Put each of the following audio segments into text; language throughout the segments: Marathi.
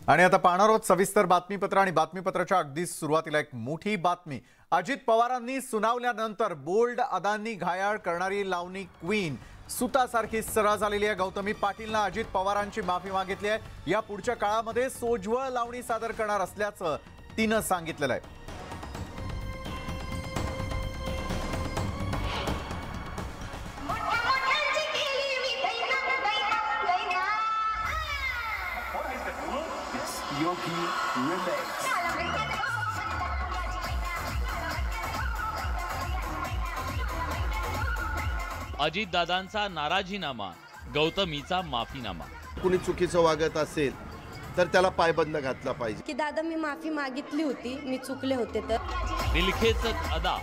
आणि आता पाहणार आहोत सविस्तर बातमीपत्र आणि बातमीपत्राच्या अगदी सुरुवातीला एक मोठी बातमी। अजित पवारांनी सुनावल्यानंतर बोल्ड अदांनी घायाळ करणारी लावणी क्वीन सुतासारखी सरळ झालेली आहे। गौतमी पाटीलने अजित पवारांची माफी मागितली आहे। या पुढच्या काळामध्ये सोज्वळ लावणी सादर करणार असल्याचं तिनं सांगितलेलं आहे। Yogi Remix. अजितदादांचा नाराजीनामा, गौतमीचा माफीनामा। कुणी चुकीचं वागत असेल तर त्याला पायबंद घातला पाहिजे की दादा मी माफी मागितली होती, मी चुकले होते तर। दिलखेचक अदा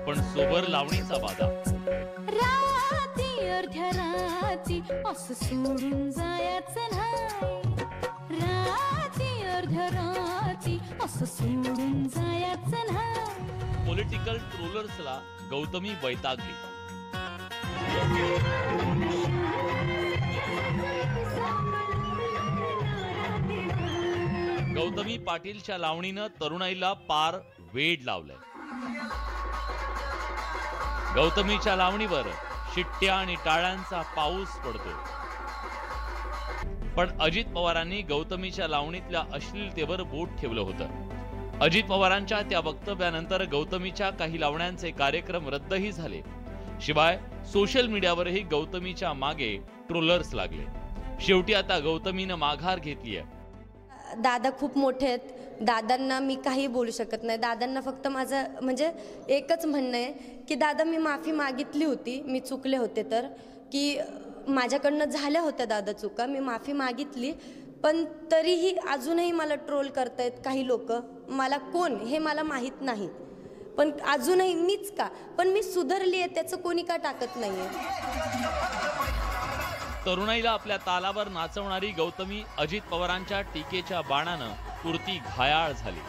पण सोबर लावणीचा वादा। राती अर्ध्या राती असं सोडून जायचं नाही, राती अर्ध्या राती असं सोडून जायचं नाही। पॉलिटिकल ट्रोलर्सला गौतमी वैतागली। गौतमी पाटीलच्या लावणीनं तरुणाईला पार वेड लावलंय। गौतमीच्या लावणीवर शिट्ट्या आणि टाळ्यांचा पाऊस पडतो। पण अजित पवारांनी गौतमीच्या लावणीतल्या अश्लीलतेवर बोट ठेवलं होतं। अजित पवारांच्या त्या वक्तव्यानंतर गौतमीच्या काही लावण्यांचे कार्यक्रम रद्दही झाले। शिवाय सोशल मीडियावरही गौतमीच्या मागे ट्रोलर्स लागले। शेवटी आता गौतमीनं माघार घेतली आहे। दादा खूप मोठे आहेत, दादांना मी काही बोलू शकत नाही। दादांना फक्त माझं म्हणजे एकच म्हणणं आहे की दादा मी माफी मागितली होती, मी चुकले होते तर, की माझ्याकडनं झाल्या होत्या दादा चुका, मी माफी मागितली। पण तरीही अजूनही मला ट्रोल करतायत काही लोक। मला कोण हे मला माहीत नाही, पण अजूनही मीच का, पण मी सुधारली आहे त्याचं कोणी का टाकत नाही आहे। तरुणाईला आपल्या तालावर नाचवणारी गौतमी अजित पवारांच्या टीकेच्या बाणानं पुरती घायाळ झाली।